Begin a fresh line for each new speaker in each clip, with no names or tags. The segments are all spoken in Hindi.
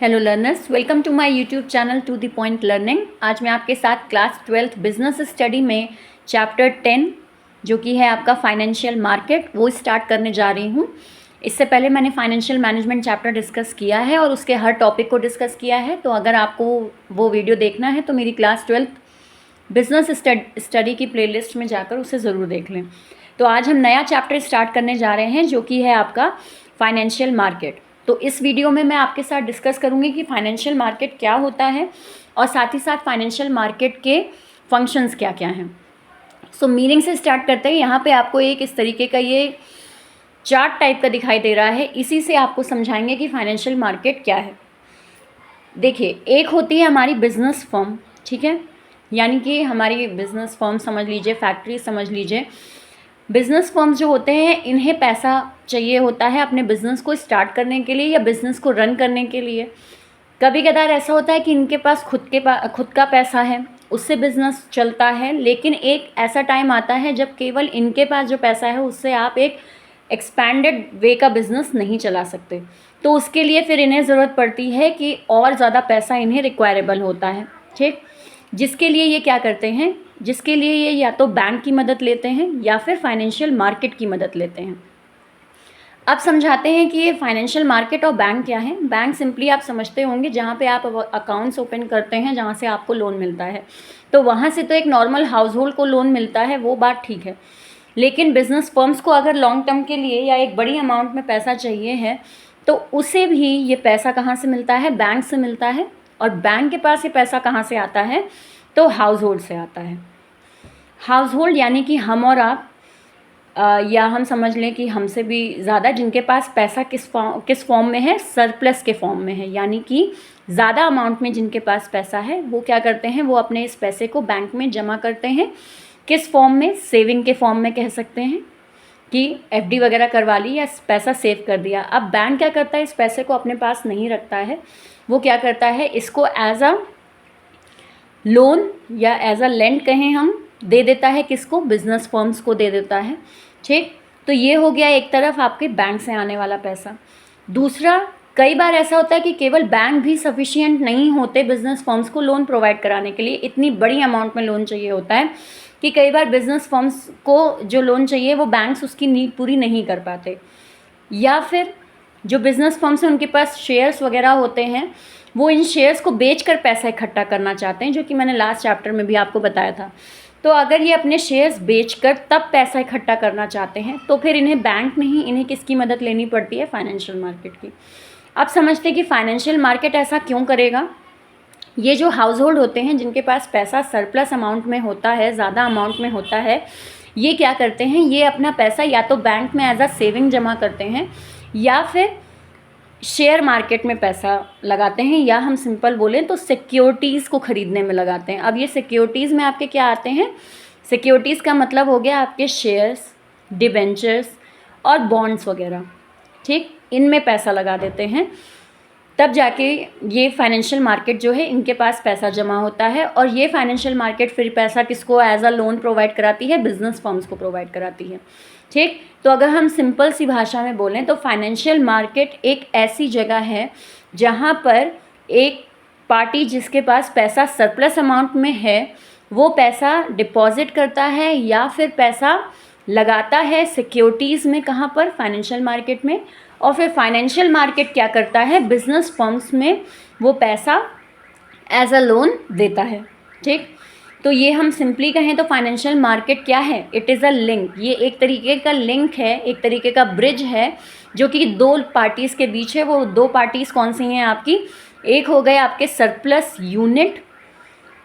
Hello learners, welcome to my YouTube channel to the point learning. आज मैं आपके साथ क्लास 12th बिजनेस स्टडी में चैप्टर 10 जो कि है आपका फाइनेंशियल मार्केट वो स्टार्ट करने जा रही हूँ। इससे पहले मैंने फाइनेंशियल मैनेजमेंट चैप्टर डिस्कस किया है और उसके हर टॉपिक को डिस्कस किया है। तो अगर आपको वो वीडियो देखना है तो मेरी क्लास 12th बिजनेस स्टडी की प्लेलिस्ट में जाकर उसे ज़रूर देख लें। तो आज हम नया चैप्टर स्टार्ट करने जा रहे हैं जो कि है आपका फाइनेंशियल मार्केट। तो इस वीडियो में मैं आपके साथ डिस्कस करूंगी कि फाइनेंशियल मार्केट क्या होता है और साथ ही साथ फाइनेंशियल मार्केट के फंक्शंस क्या क्या हैं। सो मीनिंग से स्टार्ट करते हैं। यहाँ पे आपको एक इस तरीके का ये चार्ट टाइप का दिखाई दे रहा है, इसी से आपको समझाएंगे कि फाइनेंशियल मार्केट क्या है। देखिए, एक होती है हमारी बिजनेस फर्म, ठीक है, यानी कि हमारी बिजनेस फर्म समझ लीजिए, फैक्ट्री समझ लीजिए। बिज़नेस फर्म्स जो होते हैं इन्हें पैसा चाहिए होता है अपने बिज़नेस को स्टार्ट करने के लिए या बिज़नेस को रन करने के लिए। कभी कदार ऐसा होता है कि इनके पास खुद का पैसा है, उससे बिज़नेस चलता है, लेकिन एक ऐसा टाइम आता है जब केवल इनके पास जो पैसा है उससे आप एक एक्सपैंडेड वे का बिज़नेस नहीं चला सकते। तो उसके लिए फिर इन्हें ज़रूरत पड़ती है कि और ज़्यादा पैसा इन्हें रिक्वायरेबल होता है, ठीक। जिसके लिए ये क्या करते हैं, जिसके लिए ये या तो बैंक की मदद लेते हैं या फिर फाइनेंशियल मार्केट की मदद लेते हैं। अब समझाते हैं कि ये फाइनेंशियल मार्केट और बैंक क्या है। बैंक सिंपली आप समझते होंगे जहाँ पे आप अकाउंट्स ओपन करते हैं, जहाँ से आपको लोन मिलता है। तो वहाँ से तो एक नॉर्मल हाउस होल्ड को लोन मिलता है, वो बात ठीक है, लेकिन बिजनेस फर्म्स को अगर लॉन्ग टर्म के लिए या एक बड़ी अमाउंट में पैसा चाहिए है तो उसे भी ये पैसा कहाँ से मिलता है, बैंक से मिलता है। और बैंक के पास ये पैसा कहाँ से आता है, तो हाउस होल्ड से आता है। हाउस होल्ड यानी कि हम और आप, या हम समझ लें कि हमसे भी ज़्यादा, जिनके पास पैसा किस फॉर्म में है, सरप्लस के फॉर्म में है, यानी कि ज़्यादा अमाउंट में जिनके पास पैसा है वो क्या करते हैं, वो अपने इस पैसे को बैंक में जमा करते हैं। किस फॉर्म में, सेविंग के फॉर्म में कह सकते हैं कि एफडी वगैरह करवा ली या पैसा सेव कर दिया। अब बैंक क्या करता है, इस पैसे को अपने पास नहीं रखता है, वो क्या करता है, इसको एज अ लोन या एज अ लेंड कहें हम, दे देता है। किसको, बिजनेस फर्म्स को दे देता है, ठीक। तो ये हो गया एक तरफ आपके बैंक से आने वाला पैसा। दूसरा, कई बार ऐसा होता है कि केवल बैंक भी सफिशिएंट नहीं होते बिजनेस फर्म्स को लोन प्रोवाइड कराने के लिए। इतनी बड़ी अमाउंट में लोन चाहिए होता है कि कई बार बिजनेस फर्म्स को जो लोन चाहिए वो बैंक्स उसकी नीड पूरी नहीं कर पाते। या फिर जो बिजनेस फर्म्स हैं उनके पास शेयर्स वगैरह होते हैं, वो इन शेयर्स को बेचकर पैसा इकट्ठा करना चाहते हैं, जो कि मैंने लास्ट चैप्टर में भी आपको बताया था। तो अगर ये अपने शेयर्स बेचकर तब पैसा इकट्ठा करना चाहते हैं तो फिर इन्हें बैंक नहीं, इन्हें किसकी मदद लेनी पड़ती है, फाइनेंशियल मार्केट की। अब समझते हैं कि फाइनेंशियल मार्केट ऐसा क्यों करेगा। ये जो हाउस होल्ड होते हैं जिनके पास पैसा सरप्लस अमाउंट में होता है, ज़्यादा अमाउंट में होता है, ये क्या करते हैं, ये अपना पैसा या तो बैंक में एज अ सेविंग जमा करते हैं या फिर शेयर मार्केट में पैसा लगाते हैं, या हम सिंपल बोलें तो सिक्योरिटीज़ को ख़रीदने में लगाते हैं। अब ये सिक्योरिटीज़ में आपके क्या आते हैं, सिक्योरिटीज़ का मतलब हो गया आपके शेयर्स, डिबेंचर्स और बॉन्ड्स वगैरह, ठीक। इनमें पैसा लगा देते हैं, तब जाके ये फाइनेंशियल मार्केट जो है इनके पास पैसा जमा होता है। और ये फाइनेंशियल मार्केट फिर पैसा किसको एज अ लोन प्रोवाइड कराती है, बिजनेस फर्म्स को प्रोवाइड कराती है, ठीक। तो अगर हम सिंपल सी भाषा में बोलें तो फाइनेंशियल मार्केट एक ऐसी जगह है जहाँ पर एक पार्टी जिसके पास पैसा सरप्लस अमाउंट में है वो पैसा डिपॉजिट करता है या फिर पैसा लगाता है सिक्योरिटीज़ में, कहाँ पर, फाइनेंशियल मार्केट में। और फिर फाइनेंशियल मार्केट क्या करता है, बिजनेस फर्म्स में वो पैसा एज अ लोन देता है, ठीक। तो ये हम सिंपली कहें तो फाइनेंशियल मार्केट क्या है, इट इज़ अ लिंक। ये एक तरीके का लिंक है, एक तरीके का ब्रिज है जो कि दो पार्टीज़ के बीच है। वो दो पार्टीज़ कौन सी हैं आपकी, एक हो गए आपके सरप्लस यूनिट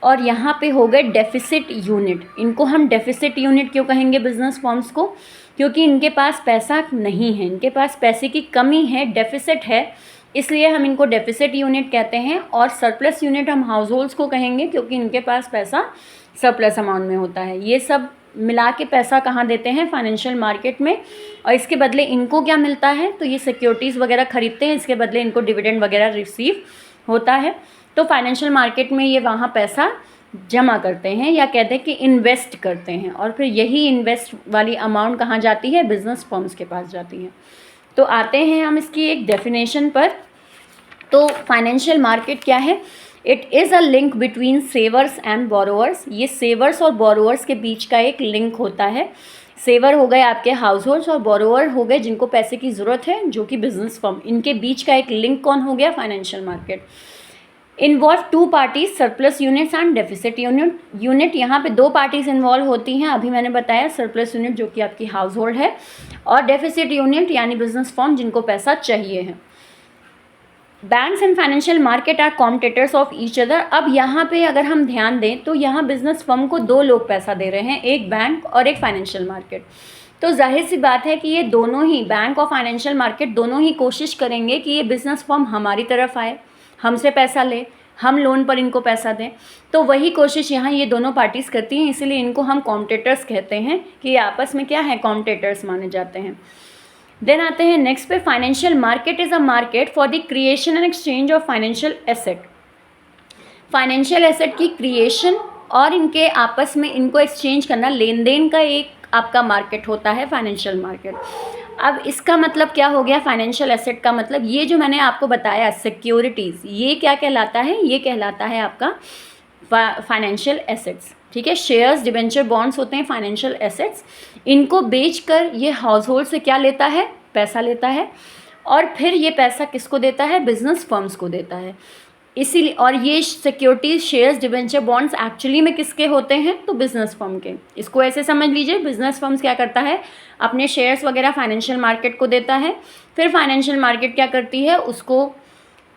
और यहाँ पे हो गए डेफिसिट यूनिट। इनको हम डेफिसिट यूनिट क्यों कहेंगे बिजनेस फर्म्स को, क्योंकि इनके पास पैसा नहीं है, इनके पास पैसे की कमी है, डेफिसिट है, इसलिए हम इनको डेफिसिट यूनिट कहते हैं। और सरप्लस यूनिट हम हाउस होल्ड्स को कहेंगे क्योंकि इनके पास पैसा सरप्लस अमाउंट में होता है। ये सब मिला के पैसा कहाँ देते हैं, फाइनेंशियल मार्केट में। और इसके बदले इनको क्या मिलता है, तो ये सिक्योरिटीज़ वगैरह खरीदते हैं, इसके बदले इनको डिविडेंड वगैरह रिसीव होता है। तो फाइनेंशियल मार्केट में ये वहाँ पैसा जमा करते हैं या कहते हैं कि इन्वेस्ट करते हैं, और फिर यही इन्वेस्ट वाली अमाउंट कहाँ जाती है, बिजनेस फर्म्स के पास जाती है। तो आते हैं हम इसकी एक डेफिनेशन पर। तो तो फाइनेंशियल मार्केट क्या है? It is a link between सेवर्स and borrowers. ये सेवर्स और बोरोवर्स के बीच का एक लिंक होता है। सेवर हो गए आपके हाउस होल्ड्स और बोरोवर हो गए जिनको पैसे की ज़रूरत है, जो कि बिजनेस फर्म। इनके बीच का एक लिंक कौन हो गया? Financial market. Involve two parties, surplus units and deficit unit. यहाँ पे दो पार्टीज इन्वॉल्व होती हैं। अभी मैंने बताया सरप्लस यूनिट जो कि आपकी हाउस होल्ड है, और डेफिसिट यूनिट यानी बिजनेस फर्म जिनको पैसा चाहिए है। Banks and financial market are competitors of each other. अब यहाँ पे अगर हम ध्यान दें तो यहाँ बिजनेस फर्म को दो लोग पैसा दे रहे हैं, एक बैंक और एक फाइनेंशियल मार्केट। तो जाहिर सी बात है कि ये दोनों ही, बैंक और फाइनेंशियल मार्केट दोनों ही कोशिश करेंगे कि ये बिजनेस फर्म हमारी तरफ आए, हमसे पैसा ले, हम लोन पर इनको पैसा दें। तो वही कोशिश यहाँ ये दोनों पार्टीज़ करती हैं, इसीलिए इनको हम कॉम्पिटिटर्स कहते हैं कि ये आपस में क्या है? कॉम्पिटिटर्स माने जाते हैं। देन आते हैं नेक्स्ट पे, financial market is a market for the creation and exchange of financial asset. Financial asset की क्रिएशन और इनके आपस में इनको एक्सचेंज करना, लेन देन का एक आपका मार्केट होता है फाइनेंशियल मार्केट। अब इसका मतलब क्या हो गया? फाइनेंशियल एसेट का मतलब ये जो मैंने आपको बताया सिक्योरिटीज़, ये क्या कहलाता है? ये कहलाता है आपका फाइनेंशियल एसेट्स। ठीक है, शेयर्स, डिबेंचर, बॉन्ड्स होते हैं फाइनेंशियल एसेट्स। इनको बेचकर ये हाउस होल्ड से क्या लेता है? पैसा लेता है, और फिर ये पैसा किसको देता है? बिजनेस फर्म्स को देता है। इसीलिए, और ये securities, shares, debenture, bonds actually में किसके होते हैं? तो बिजनेस फर्म के। इसको ऐसे समझ लीजिए, बिजनेस फर्म्स क्या करता है? अपने शेयर्स वगैरह फाइनेंशियल मार्केट को देता है, फिर फाइनेंशियल मार्केट क्या करती है? उसको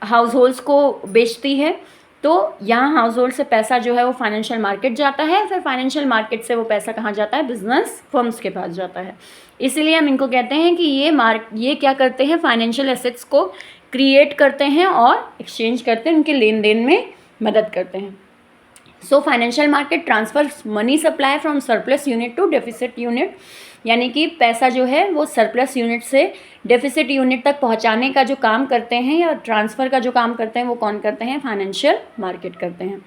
हाउस होल्ड्स को बेचती है। तो यहाँ हाउस होल्ड से पैसा जो है वो फाइनेंशियल मार्केट जाता है, फिर फाइनेंशियल मार्केट से वो पैसा कहाँ जाता है? बिजनेस फर्म्स के पास जाता है। इसीलिए हम इनको कहते हैं कि ये क्या करते हैं? फाइनेंशियल एसेट्स को क्रिएट करते हैं और एक्सचेंज करते हैं, उनके लेन देन में मदद करते हैं। So financial market transfers money supply from surplus unit to deficit unit, यानी कि पैसा जो है वो सरप्लस यूनिट से डेफिसिट यूनिट तक पहुंचाने का जो काम करते हैं या ट्रांसफ़र का जो काम करते हैं वो कौन करते हैं? फाइनेंशियल मार्केट करते हैं।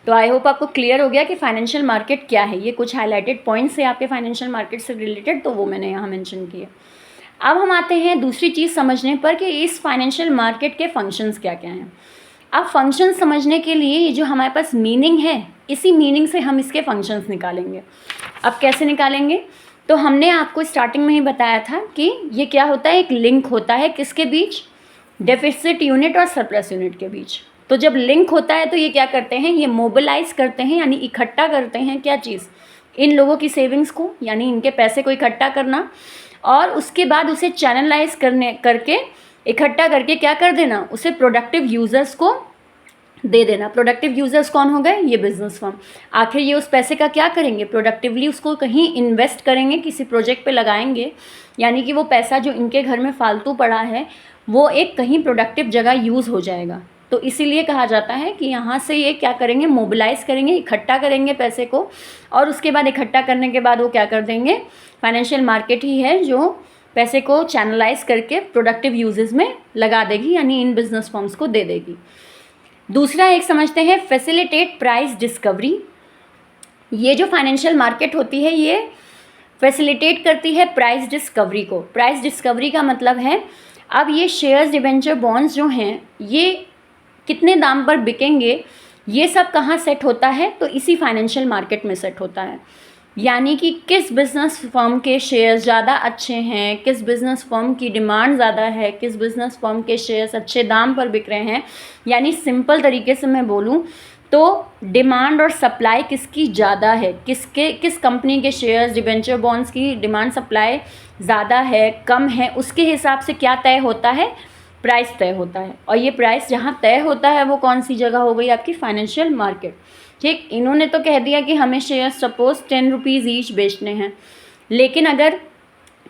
तो आई होप आपको क्लियर हो गया कि फाइनेंशियल मार्केट क्या है। ये कुछ हाईलाइटेड पॉइंट्स है आपके फाइनेंशियल मार्केट से रिलेटेड, तो वो मैंने यहाँ मेंशन किए। अब हम आते हैं दूसरी चीज़ समझने पर कि इस फाइनेंशियल मार्केट के फंक्शंस क्या क्या हैं। अब फंक्शन समझने के लिए ये जो हमारे पास मीनिंग है, इसी मीनिंग से हम इसके फंक्शंस निकालेंगे। अब कैसे निकालेंगे? तो हमने आपको स्टार्टिंग में ही बताया था कि ये क्या होता है? एक लिंक होता है किसके बीच? डेफिसिट यूनिट और सरप्लस यूनिट के बीच। तो जब लिंक होता है तो ये क्या करते हैं? ये मोबिलाइज करते हैं, यानी इकट्ठा करते हैं क्या चीज़? इन लोगों की सेविंग्स को, यानी इनके पैसे को इकट्ठा करना, और उसके बाद उसे चैनलाइज करके इकट्ठा करके क्या कर देना? उसे प्रोडक्टिव यूज़र्स को दे देना। प्रोडक्टिव यूज़र्स कौन हो गए? ये बिजनेस फर्म। आखिर ये उस पैसे का क्या करेंगे? प्रोडक्टिवली उसको कहीं इन्वेस्ट करेंगे, किसी प्रोजेक्ट पे लगाएंगे, यानी कि वो पैसा जो इनके घर में फालतू पड़ा है वो एक कहीं प्रोडक्टिव जगह यूज़ हो जाएगा। तो इसीलिए कहा जाता है कि यहाँ से ये क्या करेंगे? मोबिलाइज़ करेंगे, इकट्ठा करेंगे पैसे को, और उसके बाद इकट्ठा करने के बाद वो क्या कर देंगे? फाइनेंशियल मार्केट ही है जो पैसे को चैनलाइज करके प्रोडक्टिव यूजेस में लगा देगी, यानी इन बिजनेस फर्म्स को दे देगी। दूसरा एक समझते हैं, फैसिलिटेट प्राइस डिस्कवरी। ये जो फाइनेंशियल मार्केट होती है ये फैसिलिटेट करती है प्राइस डिस्कवरी को। प्राइस डिस्कवरी का मतलब है, अब ये शेयर्स, डिबेंचर, बॉन्ड्स जो हैं ये कितने दाम पर बिकेंगे, ये सब कहाँ सेट होता है? तो इसी फाइनेंशियल मार्केट में सेट होता है। यानी कि किस बिज़नेस फर्म के शेयर्स ज़्यादा अच्छे हैं, किस बिज़नेस फर्म की डिमांड ज़्यादा है, किस बिज़नेस फर्म के शेयर्स अच्छे दाम पर बिक रहे हैं, यानी सिंपल तरीके से मैं बोलूँ तो डिमांड और सप्लाई किसकी ज़्यादा है, किस कंपनी के शेयर्स, डिबेंचर, बॉन्ड्स की डिमांड सप्लाई ज़्यादा है, कम है, उसके हिसाब से क्या तय होता है? प्राइस तय होता है। और ये प्राइस जहाँ तय होता है वो कौन सी जगह हो गई? आपकी फाइनेंशियल मार्केट। ठीक, इन्होंने तो कह दिया कि हमें शेयर सपोज 10 रुपीज़ ईच बेचने हैं, लेकिन अगर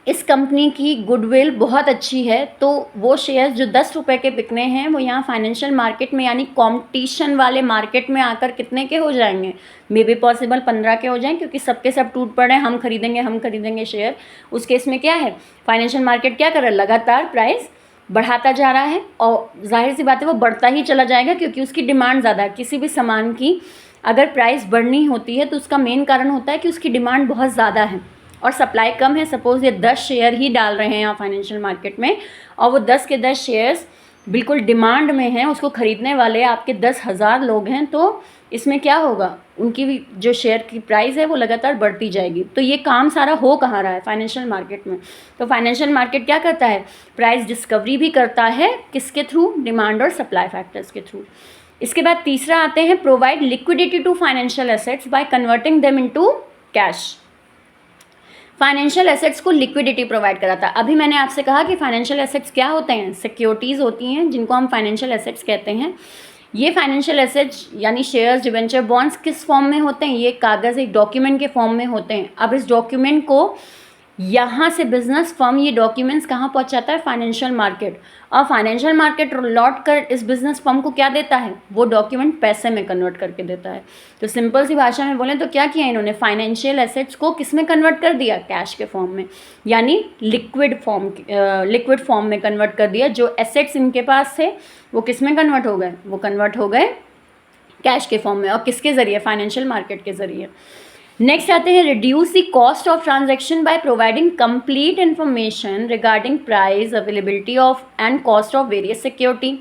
इस कंपनी की गुडविल बहुत अच्छी है तो वो शेयर्स जो 10 रुपये के बिकने हैं वो यहाँ फाइनेंशियल मार्केट में, यानी कंपटीशन वाले मार्केट में आकर कितने के हो जाएंगे? मे बी पॉसिबल 15 के हो जाएं, क्योंकि सबके सब टूट पड़े, हम खरीदेंगे शेयर। उस केस में क्या है? फाइनेंशियल मार्केट क्या कर रहा है? लगातार प्राइस बढ़ाता जा रहा है, और जाहिर सी बात है वो बढ़ता ही चला जाएगा, क्योंकि उसकी डिमांड ज़्यादा है। किसी भी सामान की अगर प्राइस बढ़नी होती है तो उसका मेन कारण होता है कि उसकी डिमांड बहुत ज़्यादा है और सप्लाई कम है। सपोज़ ये 10 शेयर ही डाल रहे हैं यहाँ फाइनेंशियल मार्केट में, और वो 10 के 10 शेयर्स बिल्कुल डिमांड में है, उसको ख़रीदने वाले आपके 10,000 लोग हैं, तो इसमें क्या होगा, उनकी भी जो शेयर की प्राइस है वो लगातार बढ़ती जाएगी। तो ये काम सारा हो कहाँ रहा है, फाइनेंशियल मार्केट में। तो फाइनेंशियल मार्केट क्या करता है, प्राइस डिस्कवरी भी करता है, किसके थ्रू, डिमांड और सप्लाई फैक्टर्स के थ्रू। इसके बाद तीसरा आते हैं, provide liquidity to financial assets by converting them into cash. Financial assets को लिक्विडिटी प्रोवाइड कराता है। अभी मैंने आपसे कहा कि फाइनेंशियल एसेट्स क्या होते हैं, सिक्योरिटीज़ होती हैं जिनको हम फाइनेंशियल एसेट्स कहते हैं। ये फाइनेंशियल एसेट्स यानी शेयर्स, डिबेंचर, बॉन्ड्स किस फॉर्म में होते हैं, ये कागज़ एक डॉक्यूमेंट के फॉर्म में होते हैं। अब इस डॉक्यूमेंट को यहाँ से बिजनेस फर्म ये डॉक्यूमेंट्स कहाँ पहुँचाता है, फाइनेंशियल मार्केट, और फाइनेंशियल मार्केट लौट कर इस बिजनेस फर्म को क्या देता है, वो डॉक्यूमेंट पैसे में कन्वर्ट करके देता है। तो सिंपल सी भाषा में बोलें तो क्या किया इन्होंने, फाइनेंशियल एसेट्स को किस में कन्वर्ट कर दिया, कैश के फॉर्म में, यानी लिक्विड फॉर्म में कन्वर्ट कर दिया। जो एसेट्स इनके पास थे वो किस में कन्वर्ट हो गए, वो कन्वर्ट हो गए कैश के फॉर्म में, और किसके ज़रिए, फाइनेंशियल मार्केट के ज़रिए। नेक्स्ट आते हैं, reduce the cost of transaction by providing complete information regarding price, availability of and cost of various security.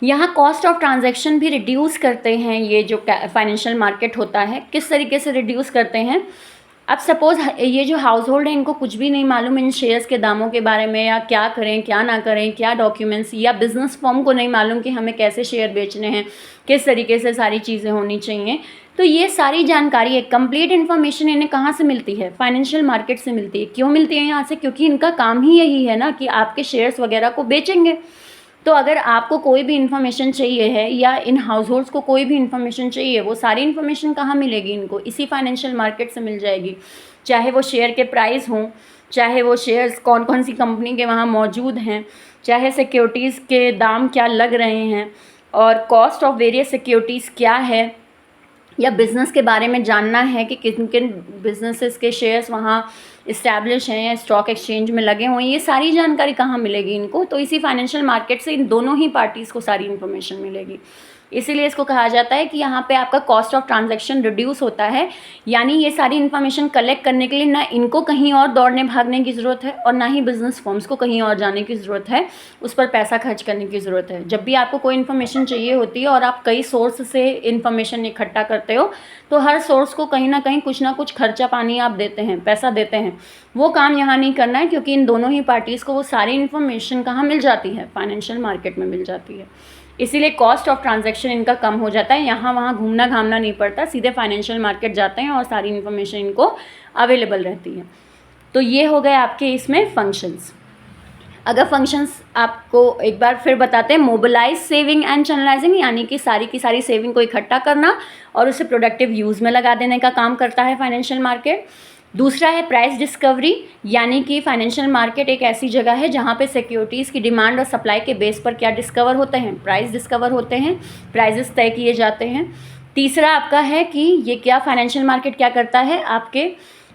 यहाँ कॉस्ट ऑफ ट्रांजैक्शन भी रिड्यूस करते हैं ये जो फाइनेंशियल मार्केट होता है। किस तरीके से रिड्यूस करते हैं, अब सपोज़ ये जो हाउस होल्ड है इनको कुछ भी नहीं मालूम इन शेयर्स के दामों के बारे में, या क्या करें क्या ना करें, क्या डॉक्यूमेंट्स, या बिज़नेस फर्म को नहीं मालूम कि हमें कैसे शेयर बेचने हैं, किस तरीके से सारी चीज़ें होनी चाहिए। तो ये सारी जानकारी है, कंप्लीट इन्फॉर्मेशन इन्हें कहाँ से मिलती है, फाइनेंशियल मार्केट से मिलती है। क्यों मिलती है यहाँ से, क्योंकि इनका काम ही यही है ना कि आपके शेयर्स वगैरह को बेचेंगे। तो अगर आपको कोई भी इन्फॉर्मेशन चाहिए है या इन हाउस होल्ड्स को कोई भी इन्फॉर्मेशन चाहिए, वो सारी इन्फॉर्मेशन कहाँ मिलेगी इनको, इसी फाइनेंशियल मार्केट से मिल जाएगी। चाहे वो शेयर के प्राइस हों, चाहे वो शेयर्स कौन कौन सी कंपनी के वहाँ मौजूद हैं, चाहे सिक्योरिटीज़ के दाम क्या लग रहे हैं, और कॉस्ट ऑफ वेरियस सिक्योरिटीज़ क्या है, या बिज़नेस के बारे में जानना है कि किन किन बिजनेसेस के शेयर्स वहाँ इस्टेब्लिश हैं या स्टॉक एक्सचेंज में लगे हुए हैं, ये सारी जानकारी कहाँ मिलेगी इनको, तो इसी फाइनेंशियल मार्केट से इन दोनों ही पार्टीज़ को सारी इन्फॉर्मेशन मिलेगी। इसीलिए इसको कहा जाता है कि यहाँ पे आपका कॉस्ट ऑफ ट्रांजैक्शन रिड्यूस होता है। यानी ये सारी इन्फॉर्मेशन कलेक्ट करने के लिए ना इनको कहीं और दौड़ने भागने की ज़रूरत है, और ना ही बिज़नेस फर्म्स को कहीं और जाने की ज़रूरत है, उस पर पैसा खर्च करने की ज़रूरत है। जब भी आपको कोई इन्फॉर्मेशन चाहिए होती है और आप कई सोर्स से इन्फॉर्मेशन इकट्ठा करते हो, तो हर सोर्स को कहीं ना कहीं कुछ ना कुछ खर्चा पानी आप देते हैं, पैसा देते हैं। वो काम यहाँ नहीं करना है, क्योंकि इन दोनों ही पार्टीज़ को वो सारी इन्फॉर्मेशन कहाँ मिल जाती है, फाइनेंशियल मार्केट में मिल जाती है। इसीलिए कॉस्ट ऑफ ट्रांजैक्शन इनका कम हो जाता है, यहाँ वहाँ घूमना घामना नहीं पड़ता, सीधे फाइनेंशियल मार्केट जाते हैं और सारी इन्फॉर्मेशन इनको अवेलेबल रहती है। तो ये हो गए आपके इसमें फंक्शंस। अगर फंक्शंस आपको एक बार फिर बताते हैं, मोबिलाइज सेविंग एंड चैनलाइजिंग, यानी कि सारी की सारी सेविंग को इकट्ठा करना और उसे प्रोडक्टिव यूज़ में लगा देने का काम करता है फाइनेंशियल मार्केट। दूसरा है प्राइस डिस्कवरी, यानी कि फाइनेंशियल मार्केट एक ऐसी जगह है जहाँ पे सिक्योरिटीज़ की डिमांड और सप्लाई के बेस पर क्या डिस्कवर होते हैं, प्राइस डिस्कवर होते हैं, प्राइजेस तय किए जाते हैं। तीसरा आपका है कि ये क्या फाइनेंशियल मार्केट क्या करता है, आपके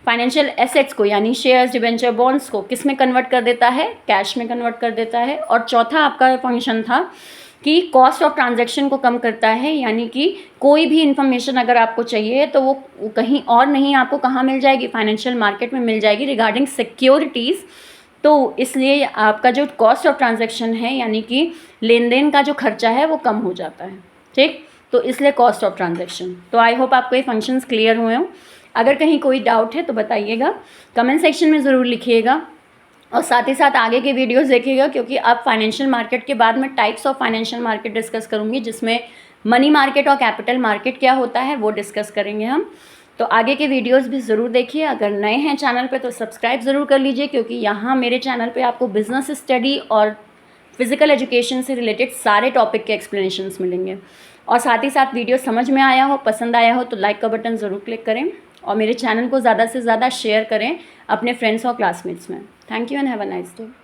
फाइनेंशियल एसेट्स को यानी शेयर्स, डिबेंचर, बॉन्ड्स को किस में कन्वर्ट कर देता है, कैश में कन्वर्ट कर देता है। और चौथा आपका फंक्शन था कि कॉस्ट ऑफ ट्रांजैक्शन को कम करता है, यानी कि कोई भी इन्फॉर्मेशन अगर आपको चाहिए तो वो कहीं और नहीं, आपको कहाँ मिल जाएगी, फाइनेंशियल मार्केट में मिल जाएगी रिगार्डिंग सिक्योरिटीज़। तो इसलिए आपका जो कॉस्ट ऑफ ट्रांजैक्शन है, यानी कि लेन देन का जो खर्चा है, वो कम हो जाता है। ठीक, तो इसलिए कॉस्ट ऑफ ट्रांजैक्शन। तो आई होप आपको ये फंक्शंस क्लियर हुए हों। अगर कहीं कोई डाउट है तो बताइएगा, कमेंट सेक्शन में ज़रूर लिखिएगा, और साथ ही साथ आगे के वीडियोस देखिएगा, क्योंकि अब फाइनेंशियल मार्केट के बाद मैं types of financial market discuss करूँगी, जिसमें मनी मार्केट और कैपिटल मार्केट क्या होता है वो डिस्कस करेंगे हम। तो आगे के वीडियोस भी ज़रूर देखिए। अगर नए हैं चैनल पे तो सब्सक्राइब ज़रूर कर लीजिए, क्योंकि यहाँ मेरे चैनल पे आपको बिजनेस स्टडी और फिज़िकल एजुकेशन से रिलेटेड सारे टॉपिक के एक्सप्लेनेशंस मिलेंगे। और साथ ही साथ वीडियो समझ में आया हो, पसंद आया हो तो लाइक का बटन ज़रूर क्लिक करें, और मेरे चैनल को ज़्यादा से ज़्यादा शेयर करें अपने फ्रेंड्स और क्लासमेट्स में। Thank you and have a nice day.